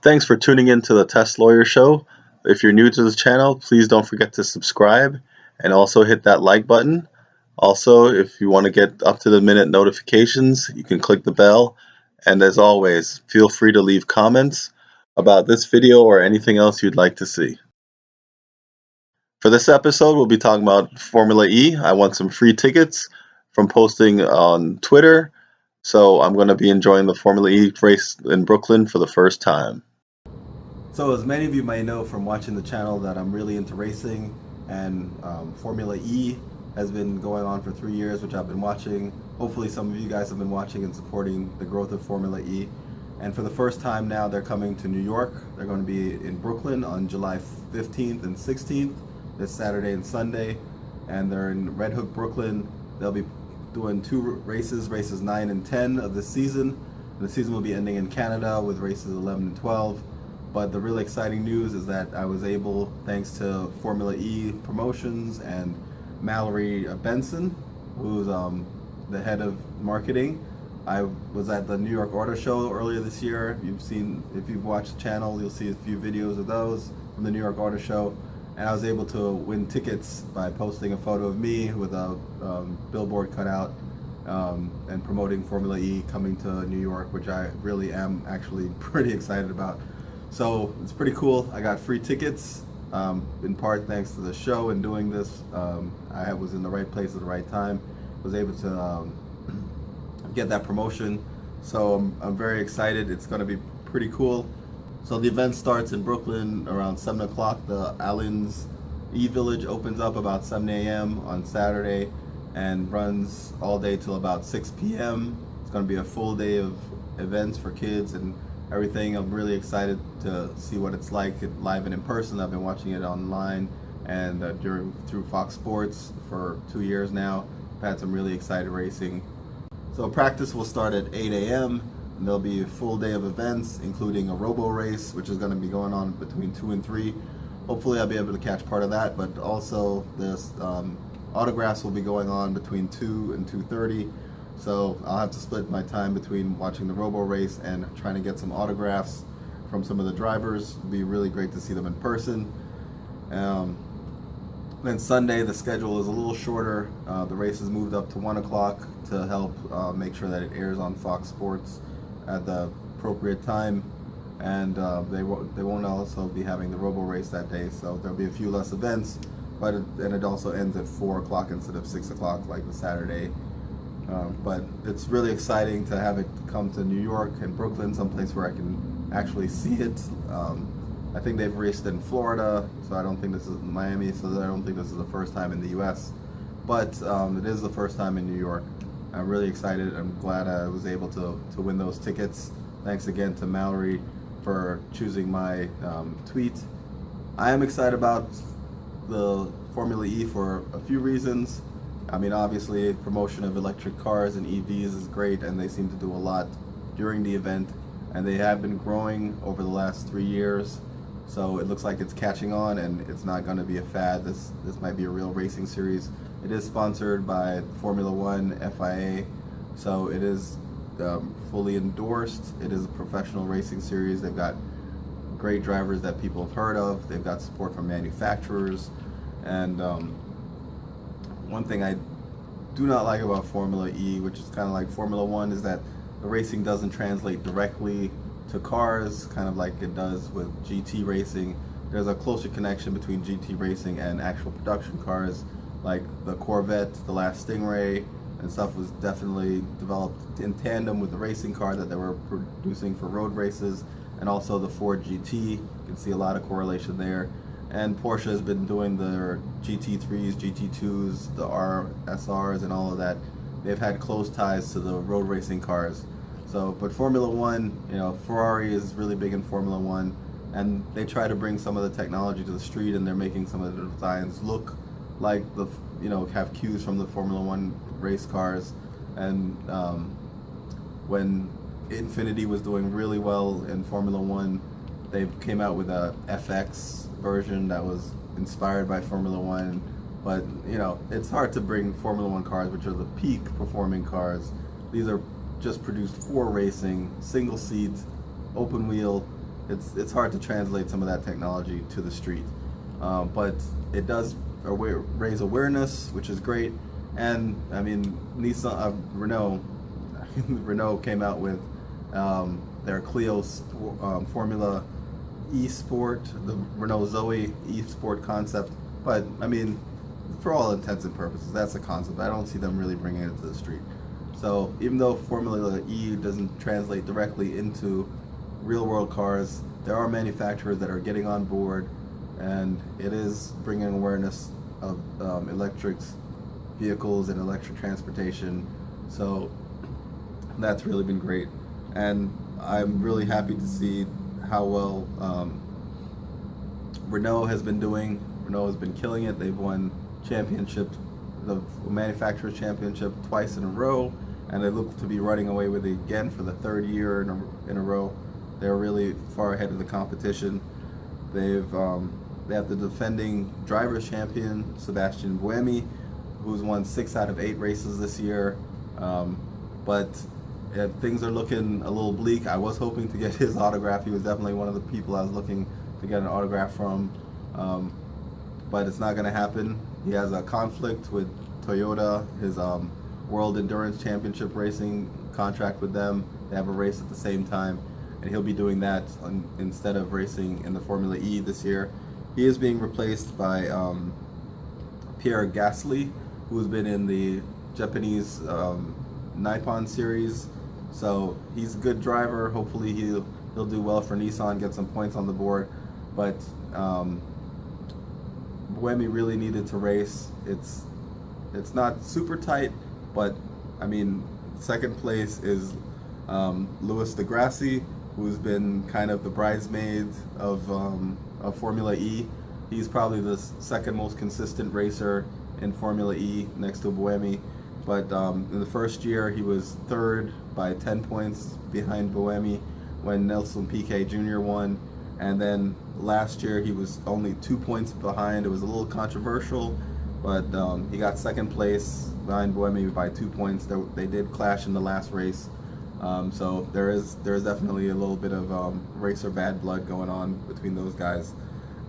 Thanks for tuning in to the Teslawyer show. If you're new to this channel, please don't forget to subscribe and also hit that like button. Also, if you want to get up to the minute notifications, you can click the bell. And as always, feel free to leave comments about this video or anything else you'd like to see. For this episode, we'll be talking about Formula E. I won some free tickets from posting on Twitter, so I'm going to be enjoying the Formula E race in Brooklyn for the first time. So as many of you may know from watching the channel that I'm really into racing, and Formula E has been going on for 3 years, which I've been watching. Hopefully some of you guys have been watching and supporting the growth of Formula E. And for the first time now, they're coming to New York. They're going to be in Brooklyn on July 15th and 16th, this Saturday and Sunday. And they're in Red Hook, Brooklyn. They'll be doing two races 9 and 10 of this season. The season will be ending in Canada with races 11 and 12. But the really exciting news is that I was able, thanks to Formula E Promotions and Mallory Benson, who's the head of marketing. I was at the New York Auto Show earlier this year. If you've watched the channel, you'll see a few videos of those from the New York Auto Show. And I was able to win tickets by posting a photo of me with a billboard cut out and promoting Formula E coming to New York, which I really am actually pretty excited about. So it's pretty cool. I got free tickets, in part thanks to the show and doing this. I was in the right place at the right time. Was able to get that promotion. So I'm very excited. It's going to be pretty cool. So the event starts in Brooklyn around 7 o'clock. The Allen's E-Village opens up about 7 a.m. on Saturday and runs all day till about 6 p.m. It's going to be a full day of events for kids and everything. I'm really excited to see what it's like live and in person. I've been watching it online and through Fox Sports for 2 years now. I've had some really exciting racing. So practice will start at 8 a.m. and there'll be a full day of events, including a robo race, which is going to be going on between 2 and 3. Hopefully I'll be able to catch part of that, but also this autographs will be going on between 2 and 2:30. So I'll have to split my time between watching the robo race and trying to get some autographs from some of the drivers. It'll be really great to see them in person. Then Sunday, the schedule is a little shorter. The race is moved up to 1 o'clock to help make sure that it airs on Fox Sports at the appropriate time. And they won't also be having the robo race that day, so there'll be a few less events. But it also ends at 4 o'clock instead of 6 o'clock like the Saturday. But it's really exciting to have it come to New York and Brooklyn, someplace where I can actually see it. I think they've raced in Florida, so I don't think this is Miami, so I don't think this is the first time in the US. But it is the first time in New York. I'm really excited. I'm glad I was able to win those tickets. Thanks again to Mallory for choosing my tweet. I am excited about the Formula E for a few reasons. I mean, obviously, promotion of electric cars and EVs is great, and they seem to do a lot during the event, and they have been growing over the last 3 years. So it looks like it's catching on, and it's not going to be a fad. This might be a real racing series. It is sponsored by Formula One, FIA, so it is fully endorsed. It is a professional racing series. They've got great drivers that people have heard of. They've got support from manufacturers, and one thing I do not like about Formula E, which is kind of like Formula One, is that the racing doesn't translate directly to cars, kind of like it does with GT racing. There's a closer connection between GT racing and actual production cars, like the Corvette, the last Stingray, and stuff was definitely developed in tandem with the racing car that they were producing for road races, and also the Ford GT. You can see a lot of correlation there. And Porsche has been doing their GT3s, GT2s, the RSRs, and all of that. They've had close ties to the road racing cars. So, but Formula One, Ferrari is really big in Formula One, and they try to bring some of the technology to the street, and they're making some of the designs look like have cues from the Formula One race cars. And when Infinity was doing really well in Formula One, they came out with a FX version that was inspired by Formula One, but it's hard to bring Formula One cars, which are the peak performing cars. These are just produced for racing, single seat, open wheel, it's hard to translate some of that technology to the street. But it does raise awareness, which is great. And I mean, Renault Renault came out with their Clio Formula E Sport, the Renault Zoe E Sport concept. But I mean, for all intents and purposes, that's a concept. I don't see them really bringing it to the street. So even though Formula E doesn't translate directly into real world cars, there are manufacturers that are getting on board, and it is bringing awareness of electric vehicles and electric transportation. So that's really been great, and I'm really happy to see how well Renault has been doing. Renault has been killing it. They've won championships, the manufacturer's championship, twice in a row, and they look to be running away with it again for the third year in a row. They're really far ahead of the competition. They have the defending drivers champion, Sebastian Buemi, who's won 6 out of 8 races this year. But things are looking a little bleak. I was hoping to get his autograph. He was definitely one of the people I was looking to get an autograph from. But it's not going to happen. He has a conflict with Toyota, his World Endurance Championship racing contract with them. They have a race at the same time, and he'll be doing that instead of racing in the Formula E this year. He is being replaced by Pierre Gasly, who's been in the Japanese Nippon series. So he's a good driver. Hopefully he'll do well for Nissan, get some points on the board. But Buemi really needed to race. It's not super tight, but I mean, second place is Louis Degrassi, who's been kind of the bridesmaid of Formula E. He's probably the second most consistent racer in Formula E next to Buemi. But in the first year, he was third by 10 points behind Buemi when Nelson Piquet Jr. won. And then last year, he was only 2 points behind. It was a little controversial, but he got second place behind Buemi by 2 points. They did clash in the last race. So there is definitely a little bit of racer bad blood going on between those guys.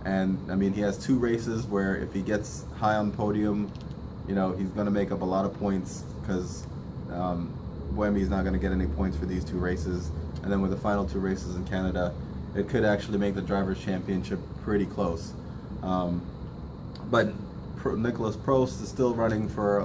And I mean, he has 2 races where if he gets high on the podium, you know, he's going to make up a lot of points, because Buemi is not going to get any points for these 2 races. And then with the final 2 races in Canada, it could actually make the Drivers' Championship pretty close. But Nicolas Prost is still running for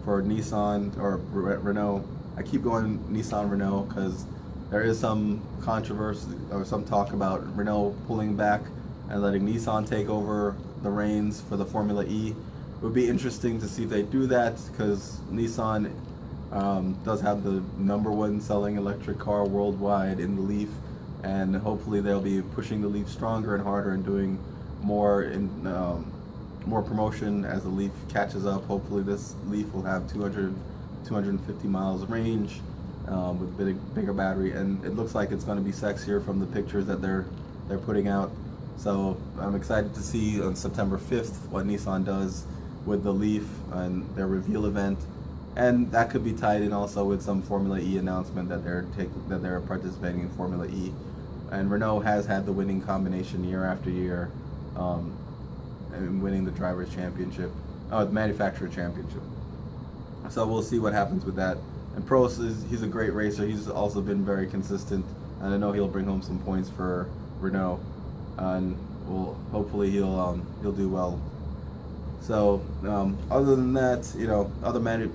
Nissan or Renault. I keep going Nissan Renault because there is some controversy or some talk about Renault pulling back and letting Nissan take over the reins for the Formula E. It would be interesting to see if they do that, because Nissan does have the #1 selling electric car worldwide in the Leaf, and hopefully they'll be pushing the Leaf stronger and harder and doing more more promotion as the Leaf catches up. Hopefully this Leaf will have 250 miles range with bigger battery, and it looks like it's going to be sexier from the pictures that they're putting out. So I'm excited to see on September 5th what Nissan does with the Leaf and their reveal event, and that could be tied in also with some Formula E announcement that they're participating in Formula E. And Renault has had the winning combination year after year, and winning the Drivers' Championship, the Manufacturer Championship. So we'll see what happens with that. And Prost he's a great racer. He's also been very consistent, and I know he'll bring home some points for Renault, and hopefully he'll do well. So other than that, you know,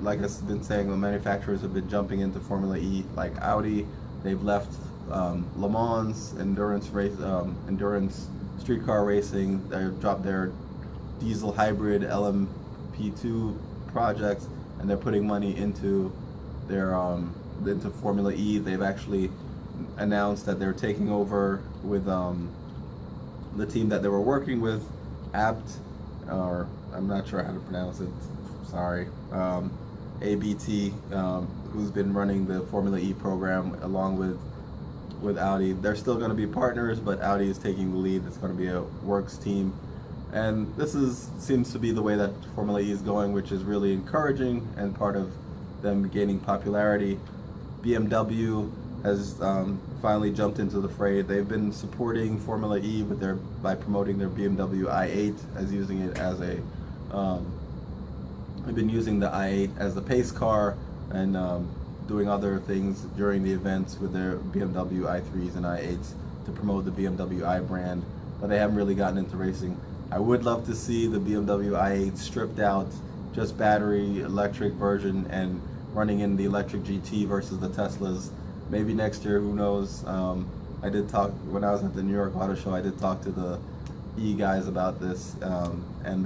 like I've been saying, the manufacturers have been jumping into Formula E, like Audi. They've left Le Mans endurance street car racing. They've dropped their diesel hybrid LMP2 projects, and they're putting money into their into Formula E. They've actually announced that they're taking over with the team that they were working with, ABT, or I'm not sure how to pronounce it, sorry, ABT, who's been running the Formula E program along with Audi. They're still going to be partners, but Audi is taking the lead. It's going to be a works team, and this seems to be the way that Formula E is going, which is really encouraging and part of them gaining popularity. BMW has finally jumped into the fray. They've been supporting Formula E with by promoting their BMW i8 as using it as a they've been using the i8 as the pace car and doing other things during the events with their BMW i3s and i8s to promote the BMW i brand, but they haven't really gotten into racing. I would love to see the BMW i8 stripped out, just battery electric version, and running in the electric GT versus the Teslas. Maybe next year, who knows. I did talk, when I was at the New York Auto Show, I did talk to the E guys about this, and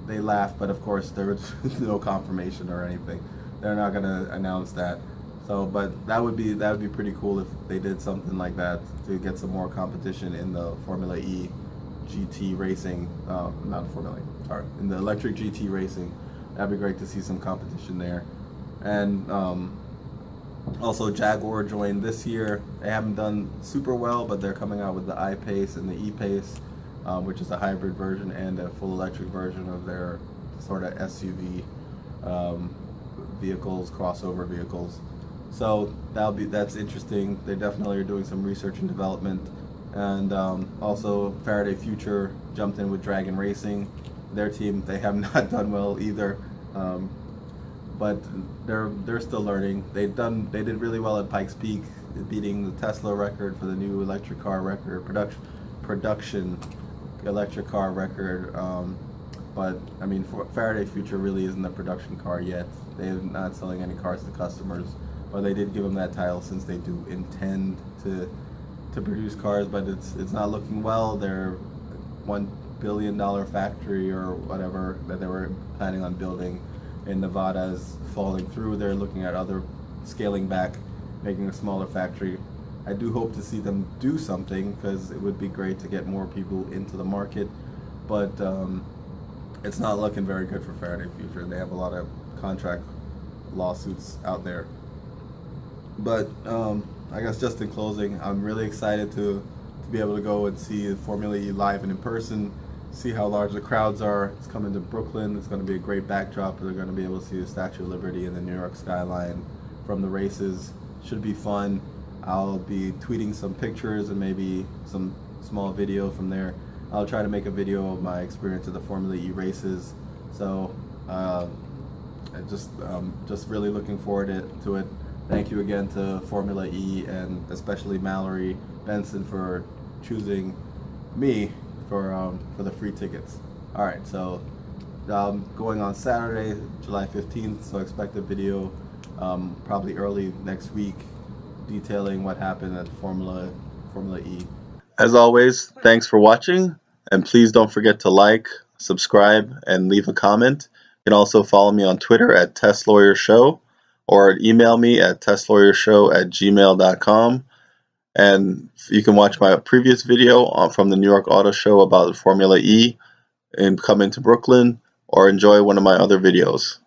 they laughed, but of course there was no confirmation or anything. They're not gonna announce that. So, but that would be pretty cool if they did something like that to get some more competition in the Formula E GT racing, not Formula E, sorry, in the electric GT racing. That'd be great to see some competition there. And also Jaguar joined this year. They haven't done super well, but they're coming out with the I-Pace and the E-Pace, which is a hybrid version and a full electric version of their sort of SUV vehicles, crossover vehicles. So that's interesting. They definitely are doing some research and development. And also Faraday Future jumped in with Dragon Racing. Their team, they have not done well either, but they're still learning. They did really well at Pikes Peak, beating the Tesla record for the new electric car record, production electric car record. But I mean, Faraday Future really isn't a production car yet. They're not selling any cars to customers, but they did give them that title since they do intend to produce cars. But it's not looking well. Their $1 billion factory or whatever that they were planning on building in Nevada is falling through. They're looking at other scaling back, making a smaller factory. I do hope to see them do something because it would be great to get more people into the market, but it's not looking very good for Faraday Future. They have a lot of contract lawsuits out there. But I guess just in closing, I'm really excited to be able to go and see Formula E live and in person, see how large the crowds are. It's coming to Brooklyn. It's going to be a great backdrop. They're going to be able to see the Statue of Liberty and the New York skyline from the races. Should be fun. I'll be tweeting some pictures and maybe some small video from there. I'll try to make a video of my experience at the Formula E races. So I just really looking forward to it. Thank you again to Formula E and especially Mallory Benson for choosing me for the free tickets. All right, so going on Saturday, July 15th. So expect a video probably early next week detailing what happened at Formula E. As always, thanks for watching, and please don't forget to like, subscribe, and leave a comment. You can also follow me on Twitter at Teslawyer Show, or email me at teslawyershow@gmail.com. And you can watch my previous video from the New York Auto Show about Formula E and coming to Brooklyn, or enjoy one of my other videos.